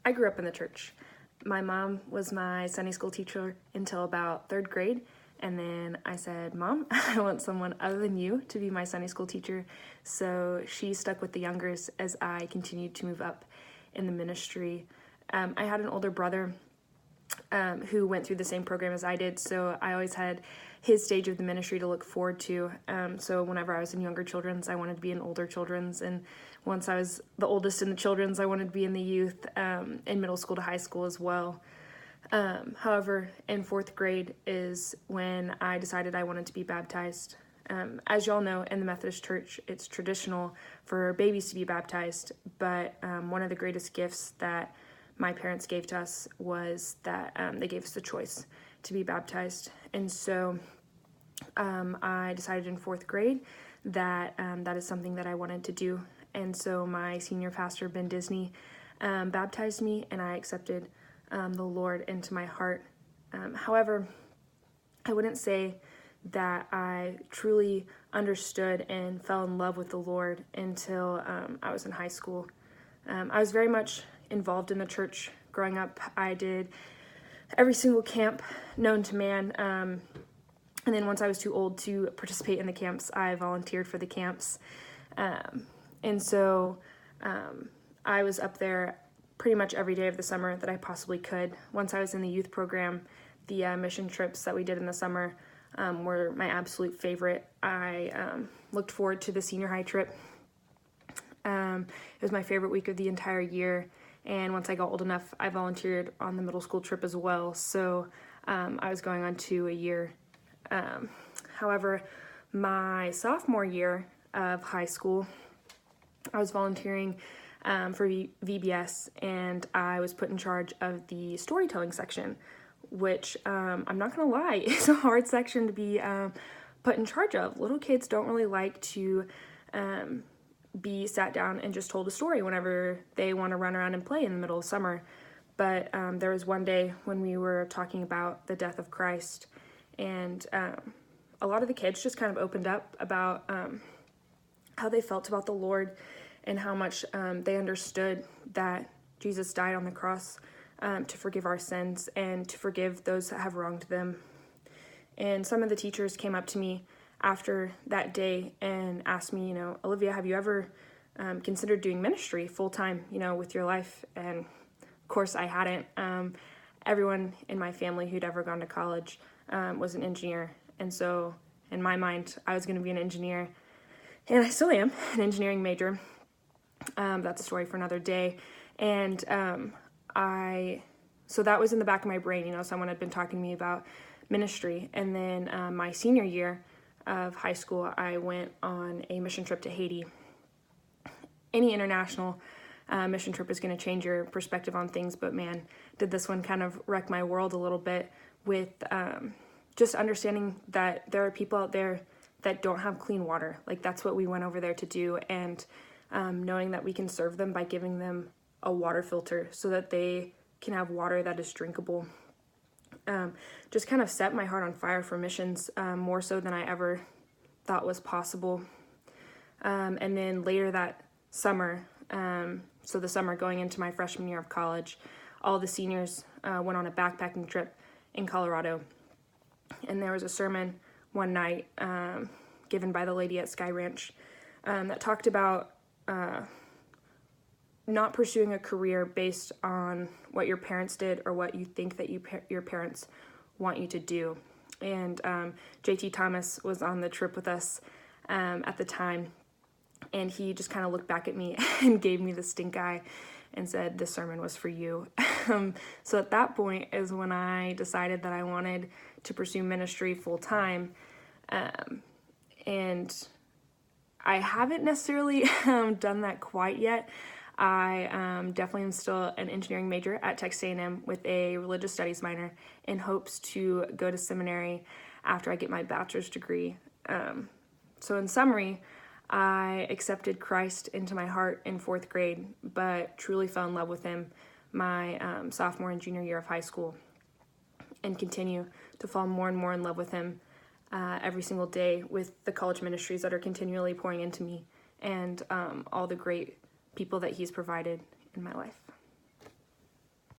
I grew up in the church. My mom was my Sunday school teacher until about third grade. And then I said, Mom, I want someone other than you to be my Sunday school teacher. So she stuck with the youngers as I continued to move up in the ministry. I had an older brother who went through the same program as I did, so I always had his stage of the ministry to look forward to. So whenever I was in younger children's, I wanted to be in older children's, and once I was the oldest in the children's, I wanted to be in the youth, in middle school to high school as well. However, in fourth grade is when I decided I wanted to be baptized. As y'all know, in the Methodist Church, it's traditional for babies to be baptized, but one of the greatest gifts that my parents gave to us was that they gave us the choice to be baptized. And so I decided in fourth grade that that is something that I wanted to do. And so my senior pastor, Ben Disney, baptized me, and I accepted the Lord into my heart. However, I wouldn't say that I truly understood and fell in love with the Lord until I was in high school. I was very much involved in the church growing up. I did every single camp known to man. And then once I was too old to participate in the camps, I volunteered for the camps. And so I was up there pretty much every day of the summer that I possibly could. Once I was in the youth program, the mission trips that we did in the summer were my absolute favorite. I looked forward to the senior high trip. It was my favorite week of the entire year. And once I got old enough, I volunteered on the middle school trip as well. So I was going on 2 a year. However, my sophomore year of high school, I was volunteering for VBS, and I was put in charge of the storytelling section, which I'm not gonna lie, is a hard section to be put in charge of. Little kids don't really like to be sat down and just told a story whenever they want to run around and play in the middle of summer. But there was one day when we were talking about the death of Christ, and a lot of the kids just kind of opened up about how they felt about the Lord and how much they understood that Jesus died on the cross to forgive our sins and to forgive those that have wronged them. And some of the teachers came up to me after that day and asked me, Olivia, have you ever considered doing ministry full-time, with your life? And of course I hadn't. Everyone in my family who'd ever gone to college was an engineer. And so in my mind, I was going to be an engineer, and I still am an engineering major. That's a story for another day. And so that was in the back of my brain, someone had been talking to me about ministry. And then my senior year of high school, I went on a mission trip to Haiti. Any international mission trip is going to change your perspective on things, but man, did this one kind of wreck my world a little bit with just understanding that there are people out there that don't have clean water. Like, that's what we went over there to do, and knowing that we can serve them by giving them a water filter so that they can have water that is drinkable. Just kind of set my heart on fire for missions, more so than I ever thought was possible. And then later that summer, so the summer going into my freshman year of college, all the seniors went on a backpacking trip in Colorado. And there was a sermon one night given by the lady at Sky Ranch that talked about not pursuing a career based on what your parents did or what you think that your parents want you to do. And JT Thomas was on the trip with us at the time, and he just kind of looked back at me and gave me the stink eye and said, "This sermon was for you." So at that point is when I decided that I wanted to pursue ministry full time. And I haven't necessarily done that quite yet. I definitely am still an engineering major at Texas A&M with a religious studies minor in hopes to go to seminary after I get my bachelor's degree. So in summary, I accepted Christ into my heart in fourth grade, but truly fell in love with him my sophomore and junior year of high school, and continue to fall more and more in love with him every single day with the college ministries that are continually pouring into me, and all the great people that he's provided in my life.